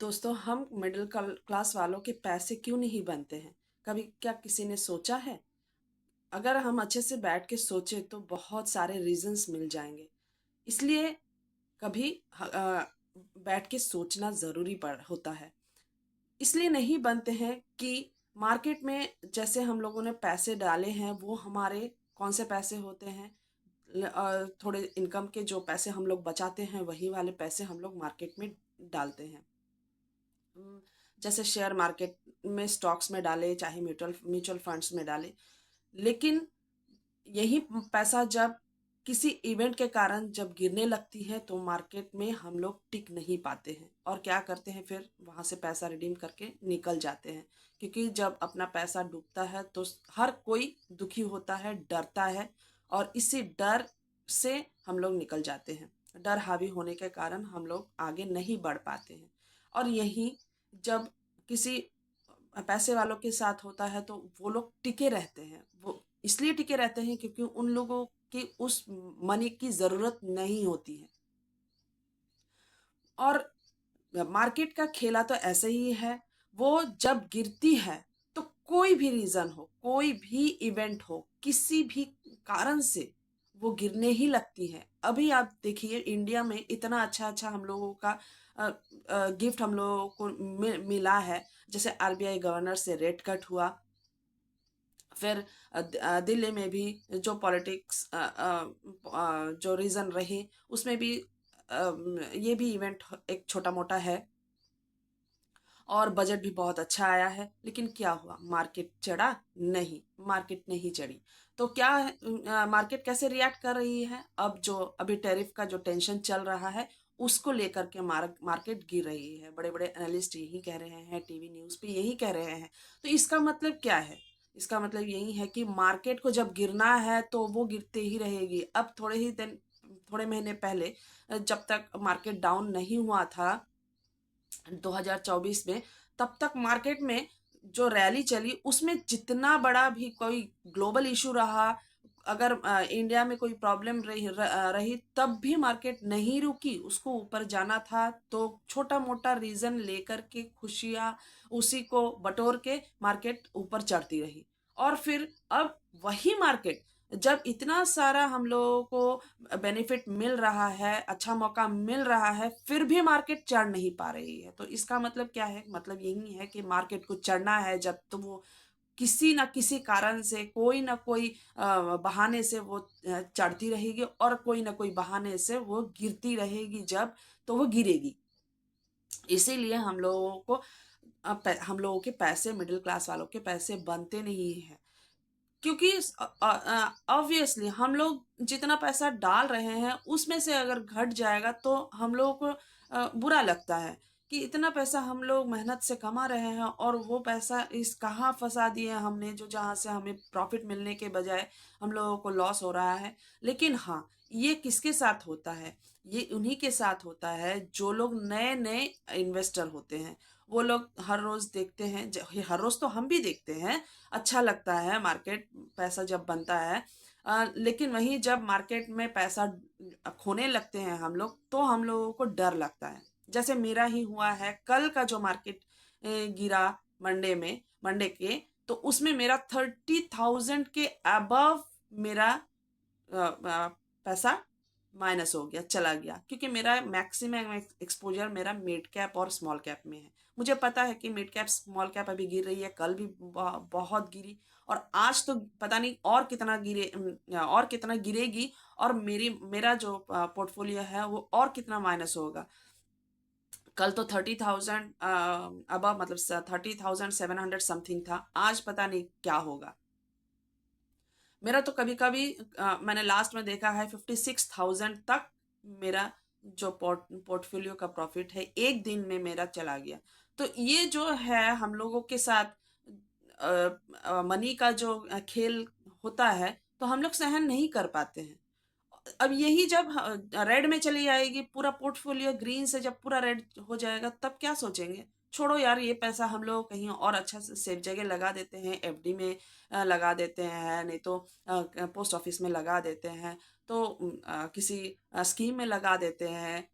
दोस्तों, हम middle class वालों के पैसे क्यों नहीं बनते हैं? कभी क्या किसी ने सोचा है? अगर हम अच्छे से बैठ के सोचें तो बहुत सारे रीजंस मिल जाएंगे। इसलिए कभी बैठ के सोचना ज़रूरी पड़ होता है। इसलिए नहीं बनते हैं कि मार्केट में जैसे हम लोगों ने पैसे डाले हैं वो हमारे कौन से पैसे होते हैं। थोड़े इनकम के जो पैसे हम लोग बचाते हैं वही वाले पैसे हम लोग मार्केट में डालते हैं। हम्म, जैसे शेयर मार्केट में स्टॉक्स में डाले चाहे म्यूचुअल म्यूचुअल फंड्स में डाले। लेकिन यही पैसा जब किसी इवेंट के कारण जब गिरने लगती है तो मार्केट में हम लोग टिक नहीं पाते हैं और क्या करते हैं, फिर वहां से पैसा रिडीम करके निकल जाते हैं। क्योंकि जब अपना पैसा डूबता है तो हर कोई दुखी होता है, डरता है, और इसी डर से हम लोग निकल जाते हैं। डर हावी होने के कारण हम लोग आगे नहीं बढ़ पाते हैं। और यही जब किसी पैसे वालों के साथ होता है तो वो लोग टिके रहते हैं। वो इसलिए टिके रहते हैं क्योंकि उन लोगों की उस मनी की जरूरत नहीं होती है। और मार्केट का खेला तो ऐसे ही है। वो जब गिरती है तो कोई भी रीजन हो, कोई भी इवेंट हो, किसी भी कारण से वो गिरने ही लगती है। अभी आप देखिए, इंडिया में इतना अच्छा अच्छा हम लोगों का गिफ्ट हम लोगों को मिला है। जैसे आरबीआई गवर्नर से रेट कट हुआ। फिर दिल्ली में भी जो पॉलिटिक्स जो रीजन रही उसमें भी ये भी इवेंट एक छोटा मोटा है। और बजट भी बहुत अच्छा आया है। लेकिन क्या हुआ, मार्केट चढ़ा? नहीं, मार्केट नहीं चढ़ी। तो क्या मार्केट कैसे रिएक्ट कर रही है? अब जो अभी टैरिफ का जो टेंशन चल रहा है उसको लेकर के मार्केट गिर रही है। बड़े बड़े एनालिस्ट यही कह रहे हैं, टीवी न्यूज पे यही कह रहे हैं। तो इसका मतलब क्या है? इसका मतलब यही है कि मार्केट को जब गिरना है तो वो गिरते ही रहेगी। अब थोड़े महीने पहले जब तक मार्केट डाउन नहीं हुआ था 2024 में, तब तक मार्केट में जो रैली चली उसमें जितना बड़ा भी कोई ग्लोबल इशू रहा, अगर इंडिया में कोई प्रॉब्लम रही तब भी मार्केट नहीं रुकी। उसको ऊपर जाना था तो छोटा मोटा रीजन लेकर के खुशियां उसी को बटोर के मार्केट ऊपर चढ़ती रही। और फिर अब वही मार्केट जब इतना सारा हम लोगों को बेनिफिट मिल रहा है, अच्छा मौका मिल रहा है, फिर भी मार्केट चढ़ नहीं पा रही है। तो इसका मतलब क्या है? मतलब यही है कि मार्केट को चढ़ना है जब तो वो किसी ना किसी कारण से, कोई ना कोई बहाने से वो चढ़ती रहेगी, और कोई ना कोई बहाने से वो गिरती रहेगी। जब तो वो गिरेगी। इसीलिए हम लोगों को हम लोगों के पैसे, मिडिल क्लास वालों के पैसे बनते नहीं हैं। क्योंकि ऑब्वियसली हम लोग जितना पैसा डाल रहे हैं उसमें से अगर घट जाएगा तो हम लोगों को बुरा लगता है कि इतना पैसा हम लोग मेहनत से कमा रहे हैं और वो पैसा इस कहाँ फंसा दिए हमने, जो जहाँ से हमें प्रॉफिट मिलने के बजाय हम लोगों को लॉस हो रहा है। लेकिन हाँ, ये किसके साथ होता है? ये उन्हीं के साथ होता है जो लोग नए नए इन्वेस्टर होते हैं। वो लोग हर रोज देखते हैं, हर रोज तो हम भी देखते हैं, अच्छा लगता है मार्केट पैसा जब बनता है। लेकिन वहीं जब मार्केट में पैसा खोने लगते हैं हम लोग तो हम लोगों को डर लगता है। जैसे मेरा ही हुआ है, कल का जो मार्केट गिरा मंडे के, तो उसमें मेरा 30,000 के अबव मेरा पैसा माइनस हो गया, चला गया। क्योंकि मेरा मैक्सिमम एक्सपोजर मेरा मिड कैप और स्मॉल कैप में है। मुझे पता है कि मिड कैप स्मॉल कैप अभी गिर रही है, कल भी बहुत गिरी, और आज तो पता नहीं और कितना और कितना गिरेगी। और मेरा जो पोर्टफोलियो है वो और कितना माइनस होगा। कल तो 30,000 अबव, मतलब 30,700 समथिंग था, आज पता नहीं क्या होगा। मेरा तो कभी कभी मैंने लास्ट में देखा है 56,000 तक मेरा जो पोर्टफोलियो का प्रॉफिट है एक दिन में मेरा चला गया। तो ये जो है हम लोगों के साथ मनी का जो खेल होता है तो हम लोग सहन नहीं कर पाते हैं। अब यही जब रेड में चली जाएगी, पूरा पोर्टफोलियो ग्रीन से जब पूरा रेड हो जाएगा, तब क्या सोचेंगे? छोड़ो यार, ये पैसा हम लोग कहीं और अच्छा से सेफ जगह लगा देते हैं, एफडी में लगा देते हैं, नहीं तो पोस्ट ऑफिस में लगा देते हैं, तो किसी स्कीम में लगा देते हैं।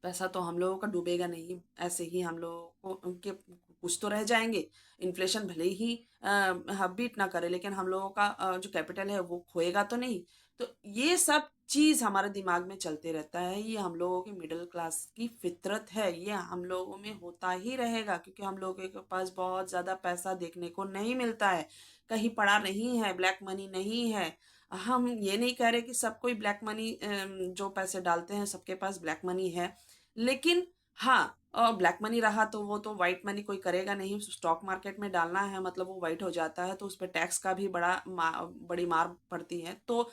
पैसा तो हम लोगों का डूबेगा नहीं, ऐसे ही हम लोगों को उनके कुछ तो रह जाएंगे। इन्फ्लेशन भले ही बीट ना करे, लेकिन हम लोगों का जो कैपिटल है वो खोएगा तो नहीं। तो ये सब चीज हमारे दिमाग में चलते रहता है। ये हम लोगों की मिडिल क्लास की फितरत है, ये हम लोगों में होता ही रहेगा, क्योंकि हम लोगों के पास बहुत ज्यादा पैसा देखने को नहीं मिलता है, कहीं पड़ा नहीं है, ब्लैक मनी नहीं है। हम ये नहीं कह रहे कि सब कोई ब्लैक मनी, जो पैसे डालते हैं सबके पास ब्लैक मनी है, लेकिन हाँ, ब्लैक मनी रहा तो वो तो वाइट मनी कोई करेगा नहीं। स्टॉक मार्केट में डालना है मतलब वो वाइट हो जाता है, तो उस पर टैक्स का भी बड़ी मार पड़ती है। तो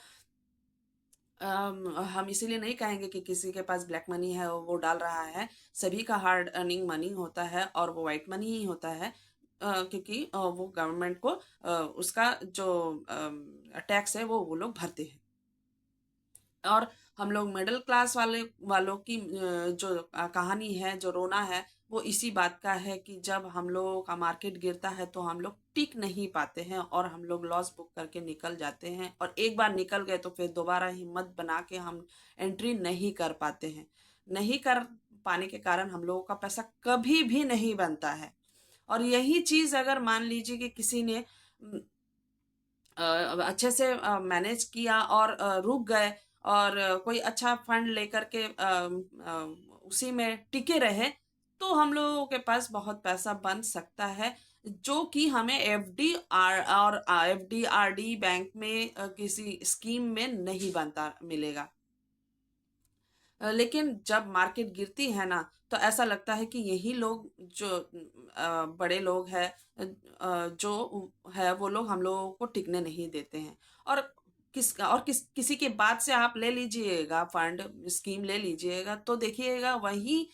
हम इसीलिए नहीं कहेंगे कि किसी के पास ब्लैक मनी है और वो डाल रहा है। सभी का हार्ड अर्निंग मनी होता है और वो वाइट मनी ही होता है, क्योंकि वो गवर्नमेंट को उसका जो टैक्स है वो लोग भरते हैं। और हम लोग मिडिल क्लास वालों की जो कहानी है, जो रोना है, वो इसी बात का है कि जब हम लोगों का मार्केट गिरता है तो हम लोग टिक नहीं पाते हैं और हम लोग लॉस बुक करके निकल जाते हैं, और एक बार निकल गए तो फिर दोबारा हिम्मत बना के हम एंट्री नहीं कर पाते हैं। नहीं कर पाने के कारण हम लोगों का पैसा कभी भी नहीं बनता है। और यही चीज अगर मान लीजिए कि किसी ने अ, अच्छे से मैनेज किया और रुक गए, और कोई अच्छा फंड लेकर के उसी में टिके रहे, तो हम लोगों के पास बहुत पैसा बन सकता है, जो कि हमें एफडी और एफडी आरडी बैंक में किसी स्कीम में नहीं बनता मिलेगा। लेकिन जब मार्केट गिरती है ना, तो ऐसा लगता है कि यही लोग जो बड़े लोग हैं, जो है वो लोग हम लोगों को टिकने नहीं देते हैं। और किसी के बात से आप ले लीजिएगा, फंड स्कीम ले लीजिएगा, तो देखिएगा वही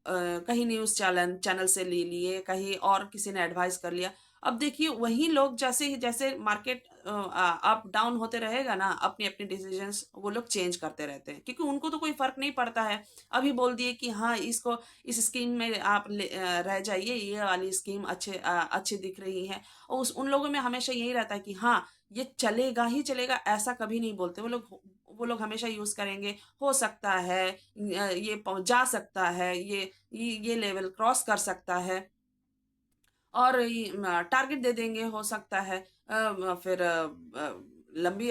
कहीं न्यूज़ चैनल से ले लिए, कहीं और किसी ने एडवाइस कर लिया। अब देखिए वही लोग जैसे ही जैसे मार्केट अप डाउन होते रहेगा ना, अपनी अपनी डिसीजंस वो लोग चेंज करते रहते हैं, क्योंकि उनको तो कोई फर्क नहीं पड़ता है। अभी बोल दिए कि हाँ, इसको इस स्कीम में आप रह जाइए, ये वाली स्कीम अच्छी दिख रही है। और उन लोगों में हमेशा यही रहता है कि हाँ, ये चलेगा ही चलेगा, ऐसा कभी नहीं बोलते वो लोग हमेशा यूज करेंगे, हो सकता है, ये जा सकता है, ये लेवल क्रॉस कर सकता है, और टारगेट दे देंगे, हो सकता है फिर लंबी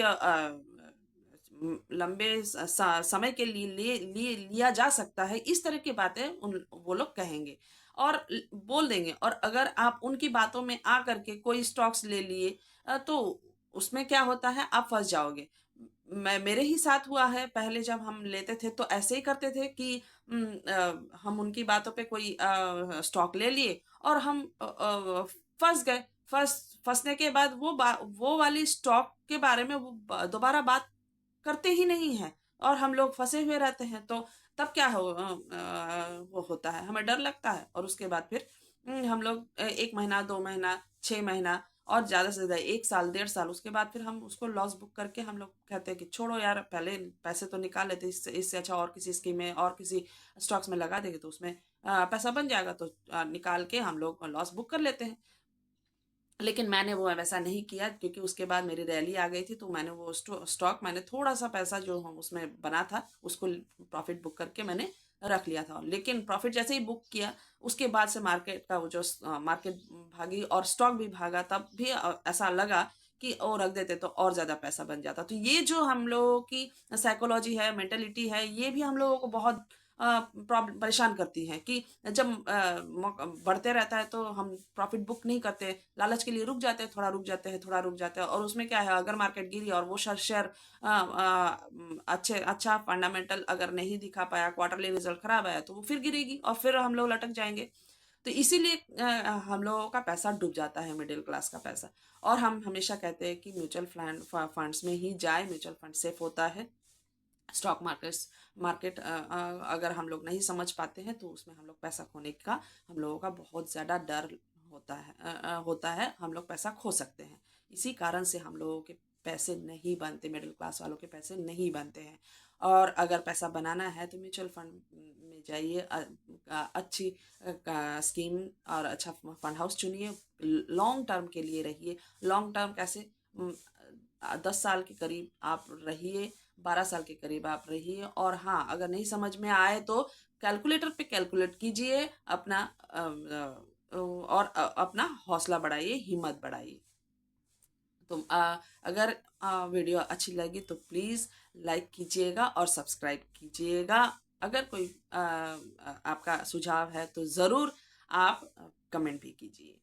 लंबे समय के लिए लिया जा सकता है, इस तरह की बातें वो लोग कहेंगे और बोल देंगे। और अगर आप उनकी बातों में आ करके कोई स्टॉक्स ले लिए, तो उसमें क्या होता है, आप फंस जाओगे। मेरे ही साथ हुआ है, पहले जब हम लेते थे तो ऐसे ही करते थे कि हम उनकी बातों पे कोई स्टॉक ले लिए और हम फंस गए। फंसने के बाद वो वाली स्टॉक के बारे में वो दोबारा बात करते ही नहीं है, और हम लोग फंसे हुए रहते हैं। तो तब क्या वो होता है, हमें डर लगता है, और उसके बाद फिर हम लोग 1 महीना, 2 महीना, 6 महीना, और ज्यादा से ज्यादा 1 साल, 1.5 साल, उसके बाद फिर हम उसको लॉस बुक करके हम लोग कहते हैं कि छोड़ो यार, पहले पैसे तो निकाल लेते, इससे अच्छा और किसी स्कीम में और किसी स्टॉक्स में लगा देंगे तो उसमें पैसा बन जाएगा, तो निकाल के हम लोग लॉस बुक कर लेते हैं। लेकिन मैंने वो वैसा नहीं किया, क्योंकि उसके बाद मेरी रैली आ गई थी, तो मैंने वो स्टॉक, मैंने थोड़ा सा पैसा जो हम उसमें बना था उसको प्रॉफिट बुक करके मैंने रख लिया था। लेकिन प्रॉफिट जैसे ही बुक किया, उसके बाद से मार्केट का वो जो मार्केट भागी और स्टॉक भी भागा, तब भी ऐसा लगा कि और रख देते तो और ज्यादा पैसा बन जाता। तो ये जो हम लोगों की साइकोलॉजी है, मेंटेलिटी है, ये भी हम लोगों को बहुत प्रॉब्लम परेशान करती है कि जब बढ़ते रहता है तो हम प्रॉफिट बुक नहीं करते, लालच के लिए रुक जाते हैं, थोड़ा रुक जाते हैं, थोड़ा रुक जाते हैं, और उसमें क्या है, अगर मार्केट गिरी और वो शेयर अच्छा फंडामेंटल अगर नहीं दिखा पाया, क्वार्टरली रिजल्ट खराब आया, तो वो फिर गिरेगी और फिर हम लोग लटक जाएंगे। तो इसीलिए हम लोगों का पैसा डूब जाता है, मिडिल क्लास का पैसा। और हम हमेशा कहते हैं कि म्यूचुअल फंड्स में ही जाए, म्यूचुअल फंड सेफ होता है। स्टॉक मार्केट अगर हम लोग नहीं समझ पाते हैं तो उसमें हम लोग पैसा खोने का, हम लोगों का बहुत ज़्यादा डर होता है, हम लोग पैसा खो सकते हैं। इसी कारण से हम लोगों के पैसे नहीं बनते, मिडिल क्लास वालों के पैसे नहीं बनते हैं। और अगर पैसा बनाना है तो म्यूचुअल फंड में जाइए, अच्छी स्कीम और अच्छा फंड हाउस चुनिए, लॉन्ग टर्म के लिए रहिए। लॉन्ग टर्म कैसे, 10 साल के करीब आप रहिए, 12 साल के करीब आप रहिए। और हाँ, अगर नहीं समझ में आए तो कैलकुलेटर पे कैलकुलेट कीजिए, अपना और अपना हौसला बढ़ाइए, हिम्मत बढ़ाइए। तो अगर वीडियो अच्छी लगी तो प्लीज़ लाइक कीजिएगा और सब्सक्राइब कीजिएगा। अगर कोई आपका सुझाव है तो ज़रूर आप कमेंट भी कीजिए।